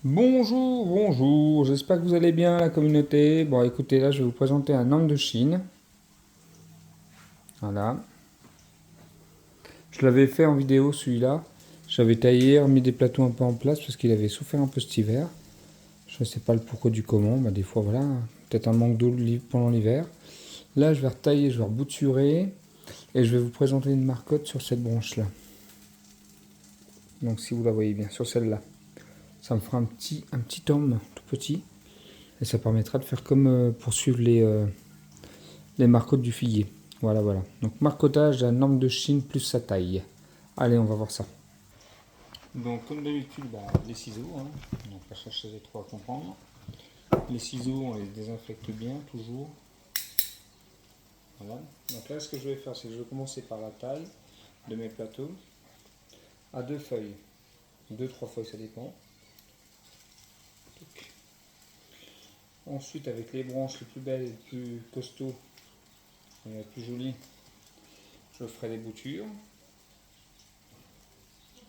Bonjour, bonjour, j'espère que vous allez bien la communauté. Bon écoutez, là je vais vous présenter un homme de Chine. Voilà. Je l'avais fait en vidéo celui-là. J'avais taillé, remis des plateaux un peu en place parce qu'il avait souffert un peu cet hiver. Je ne sais pas le pourquoi du comment, bah, des fois voilà, peut-être un manque d'eau pendant l'hiver. Là je vais retailler, je vais rebouturer et je vais vous présenter une marcotte sur cette branche-là. Donc si vous la voyez bien, sur celle-là. Ça me fera un petit homme tout petit et ça permettra de faire comme pour suivre les marcottes du figuier. Voilà, voilà. Donc marcotage à norme de Chine plus sa taille. Allez, on va voir ça. Donc comme d'habitude, les ciseaux. Donc la chercher trop à comprendre. Les ciseaux, on les désinfecte bien, toujours. Voilà. Donc là, ce que je vais faire, c'est que je vais commencer par la taille de mes plateaux à deux feuilles. Deux, trois feuilles, ça dépend. Ensuite, avec les branches les plus belles, les plus costauds, les plus jolies, je ferai des boutures.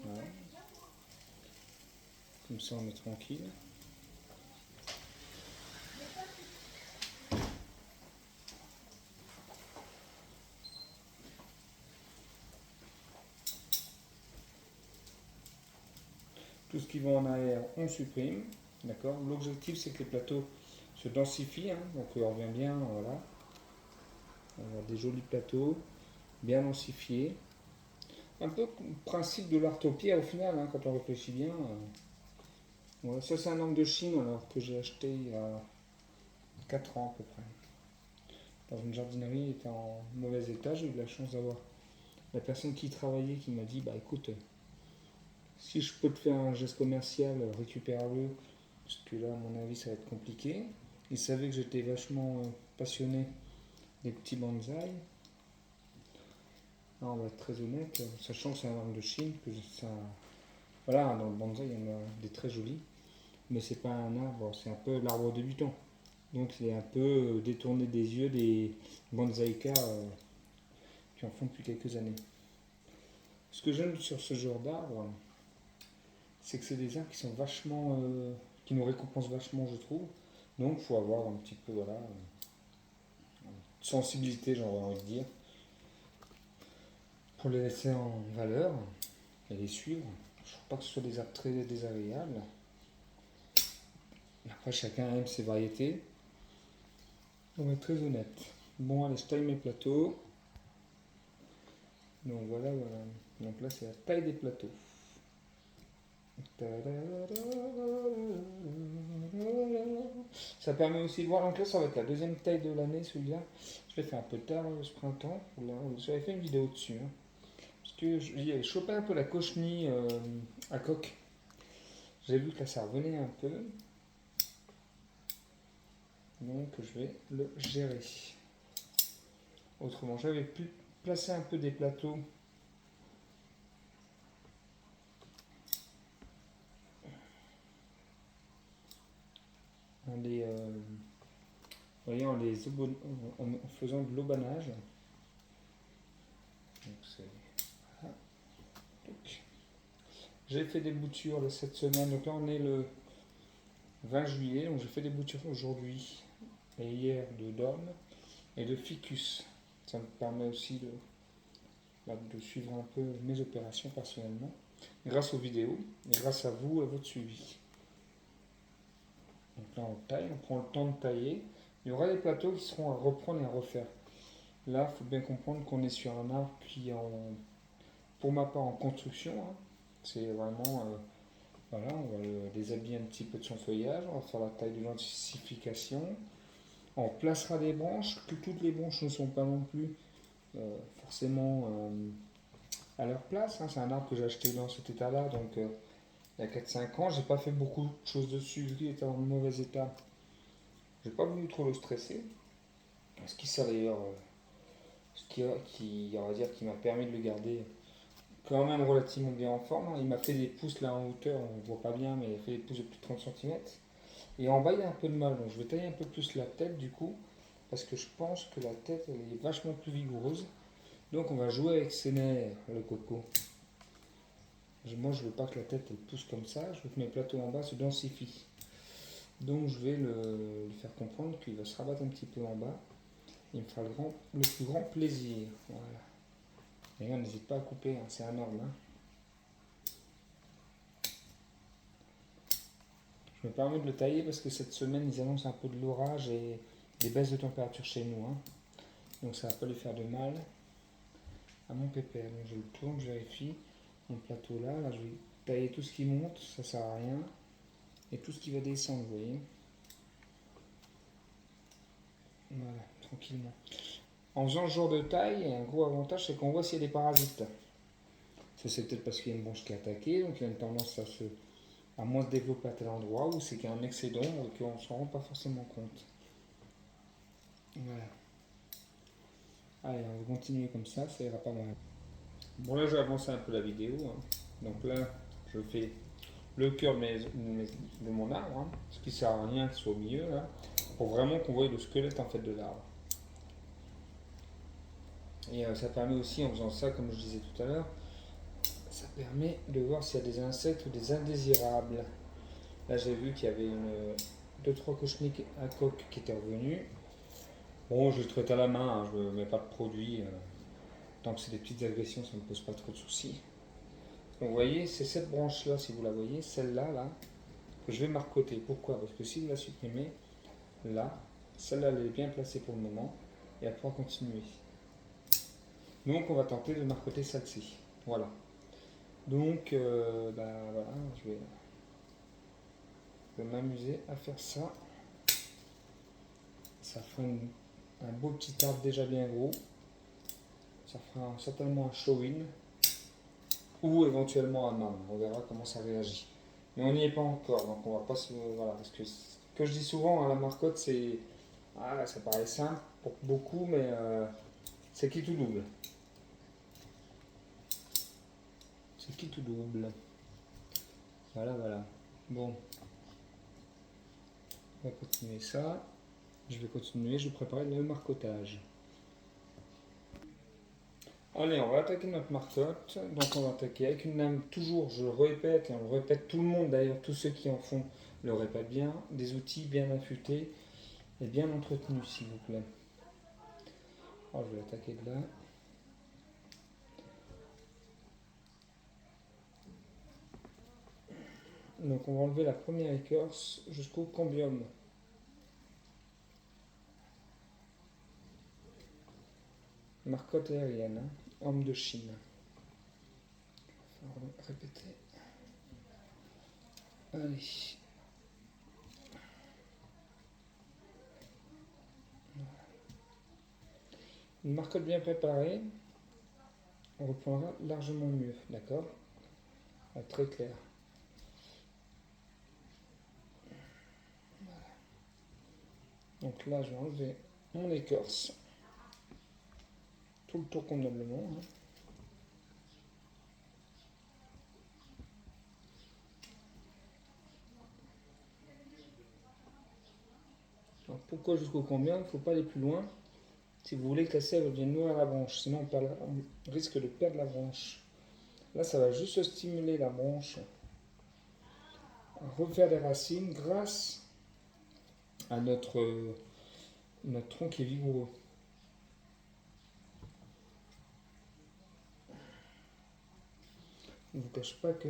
Voilà. Comme ça, on est tranquille. Tout ce qui va en arrière, on supprime. D'accord. L'objectif, c'est que les plateaux se densifient. Donc, on revient bien. Voilà. On a des jolis plateaux, bien densifiés. Un peu le principe de l'art au pied au final, quand on réfléchit bien. Voilà. Ça, c'est un angle de Chine alors, que j'ai acheté il y a 4 ans à peu près. Dans une jardinerie, il était en mauvais état. J'ai eu la chance d'avoir la personne qui y travaillait qui m'a dit bah écoute, si je peux te faire un geste commercial, récupère-le. Parce que là, à mon avis, ça va être compliqué. Il savait que j'étais vachement passionné des petits bonsaïs. Là, on va être très honnête, sachant que c'est un arbre de Chine, que ça. Voilà, dans le bonsaï, il y en a des très jolis. Mais c'est pas un arbre, c'est un peu l'arbre débutant. Donc c'est un peu détourné des yeux des bonsaïkas qui en font depuis quelques années. Ce que j'aime sur ce genre d'arbre, c'est que c'est des arbres qui sont vachement. Qui nous récompensent vachement, je trouve. Donc il faut avoir un petit peu, voilà, sensibilité, j'aurais envie de dire, pour les laisser en valeur et les suivre. Je ne trouve pas que ce soit des arbres très désagréables. Après, chacun aime ses variétés. On va être très honnête. Bon, allez, je taille mes plateaux. Donc voilà, voilà. Donc là, c'est la taille des plateaux. Ça permet aussi de voir. Donc là, ça va être la deuxième taille de l'année, celui-là. Je l'ai fait un peu tard ce printemps. Là, j'avais fait une vidéo dessus. Parce que j'ai chopé un peu la cochenille à coque. J'ai vu que là, ça revenait un peu. Donc, je vais le gérer. Autrement, j'avais pu placer un peu des plateaux. En les, voyez, en faisant de l'aubanage. Voilà. J'ai fait des boutures là, cette semaine. Donc là, on est le 20 juillet. Donc j'ai fait des boutures aujourd'hui et hier de Dorme et de Ficus. Ça me permet aussi de suivre un peu mes opérations personnellement, grâce aux vidéos et grâce à vous et à votre suivi. Donc là, on taille, on prend le temps de tailler. Il y aura des plateaux qui seront à reprendre et à refaire. Là, il faut bien comprendre qu'on est sur un arbre qui est pour ma part en construction. C'est vraiment, voilà, on va le déshabiller un petit peu de son feuillage, on va faire la taille de densification. On placera des branches, que toutes les branches ne sont pas non plus forcément à leur place. C'est un arbre que j'ai acheté dans cet état-là, donc il y a 4-5 ans. J'ai pas fait beaucoup de choses dessus, vu qu'il était en mauvais état. J'ai pas voulu trop le stresser. Ce qui sert d'ailleurs, on va dire, qui m'a permis de le garder quand même relativement bien en forme. Il m'a fait des pouces là en hauteur, on ne voit pas bien, mais il a fait des pouces de plus de 30 cm. Et en bas, il y a un peu de mal, donc je vais tailler un peu plus la tête du coup, parce que je pense que la tête elle est vachement plus vigoureuse. Donc on va jouer avec ses nerfs, le coco. Moi, je veux pas que la tête elle pousse comme ça. Je veux que mes plateaux en bas se densifient. Donc, je vais lui faire comprendre qu'il va se rabattre un petit peu en bas. Il me fera le plus grand plaisir. Voilà. Et là, n'hésite pas à couper, hein, c'est énorme. Hein. Je me permets de le tailler parce que cette semaine, ils annoncent un peu de l'orage et des baisses de température chez nous. Hein. Donc, ça va pas lui faire de mal à mon pépère. Donc, je le tourne, je vérifie. Mon plateau là, je vais tailler tout ce qui monte, ça sert à rien. Et tout ce qui va descendre, vous voyez. Voilà, tranquillement. En faisant ce genre de taille, un gros avantage, c'est qu'on voit s'il y a des parasites. Ça, c'est peut-être parce qu'il y a une branche qui est attaquée, donc il y a une tendance à moins se développer à tel endroit, ou c'est qu'il y a un excès d'ombre et qu'on ne s'en rend pas forcément compte. Voilà. Allez, on va continuer comme ça ira pas mal. Bon, là, je vais avancer un peu la vidéo. Hein. Donc là, je fais le cœur de mon arbre, hein, ce qui sert à rien que ce soit au milieu, là, pour vraiment qu'on voie le squelette en fait de l'arbre. Et ça permet aussi, en faisant ça, comme je disais tout à l'heure, ça permet de voir s'il y a des insectes ou des indésirables. Là, j'ai vu qu'il y avait deux, trois cochenilles à coque qui étaient revenus. Bon, je les traite à la main, hein, je ne mets pas de produit. Tant que c'est des petites agressions, ça ne me pose pas trop de soucis. Donc, vous voyez, c'est cette branche-là, si vous la voyez, celle-là, là, que je vais marcoter. Pourquoi? Parce que si vous la supprimez, là, celle-là, elle est bien placée pour le moment, et elle pourra continuer. Donc, on va tenter de marcoter celle-ci. Voilà. Donc, voilà, je vais m'amuser à faire ça. Ça fera un beau petit arbre déjà bien gros. Ça fera certainement un show-in. Ou éventuellement un man. On verra comment ça réagit. Mais on n'y est pas encore, donc on va pas se. Voilà, parce que je dis souvent, hein, la marcotte, c'est. Ah, ça paraît simple pour beaucoup, mais c'est qui tout double. C'est qui tout double. Voilà, voilà. Bon, on va continuer ça. Je vais continuer, je vais préparer le marcotage. Allez, on va attaquer notre marcotte. Donc on va attaquer avec une lame, toujours, je le répète, et on le répète tout le monde, d'ailleurs tous ceux qui en font le répètent bien, des outils bien affûtés et bien entretenus s'il vous plaît. Alors je vais attaquer de là. Donc on va enlever la première écorce jusqu'au cambium. Marcotte aérienne, hein, homme de Chine. On va répéter. Allez. Une marcotte bien préparée, on reprendra largement mieux, d'accord? Très clair. Voilà. Donc là, je vais enlever mon écorce. Tout le tour convenablement. Hein. Alors pourquoi jusqu'au combien? Il ne faut pas aller plus loin. Si vous voulez que la sève vienne nourrir la branche, sinon on risque de perdre la branche. Là, ça va juste stimuler la branche à refaire des racines grâce à notre tronc qui est vigoureux. Je ne vous cache pas que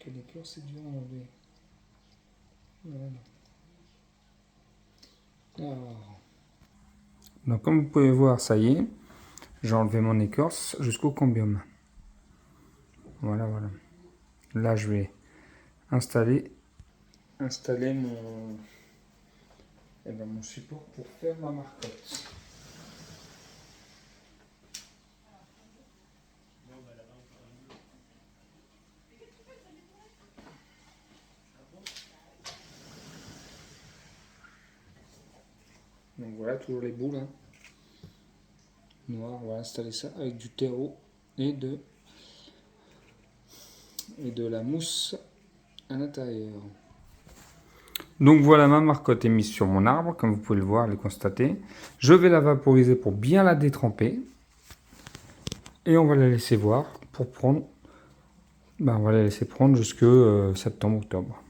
l'écorce c'est dur à enlever. Voilà. Alors. Donc comme vous pouvez voir, ça y est, j'ai enlevé mon écorce jusqu'au cambium. Voilà, voilà. Là, je vais installer mon support pour faire ma marcotte. Donc voilà, toujours les boules hein. Noires. On va installer ça avec du terreau et de la mousse à l'intérieur. Donc voilà, ma marcotte est mise sur mon arbre, comme vous pouvez le voir, le constater. Je vais la vaporiser pour bien la détremper. Et on va la laisser voir pour prendre. Ben, on va la laisser prendre jusque septembre-octobre.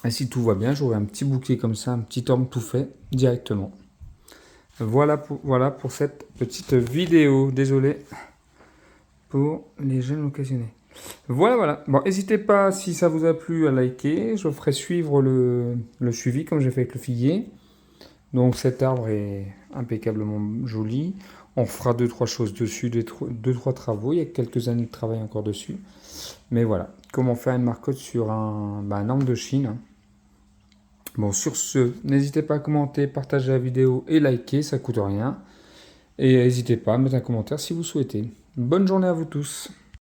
Et si tout va bien, j'aurai un petit bouquet comme ça, un petit orme tout fait directement. Voilà pour cette petite vidéo. Désolé pour les jeunes occasionnés. Voilà. Bon, n'hésitez pas, si ça vous a plu, à liker. Je ferai suivre le suivi comme j'ai fait avec le figuier. Donc cet arbre est impeccablement joli. On fera 2-3 choses dessus, 2-3 travaux. Il y a quelques années de travail encore dessus. Mais voilà, comment faire une marcotte sur un arbre de Chine. Bon, sur ce, n'hésitez pas à commenter, partager la vidéo et liker, ça coûte rien. Et n'hésitez pas à mettre un commentaire si vous souhaitez. Bonne journée à vous tous.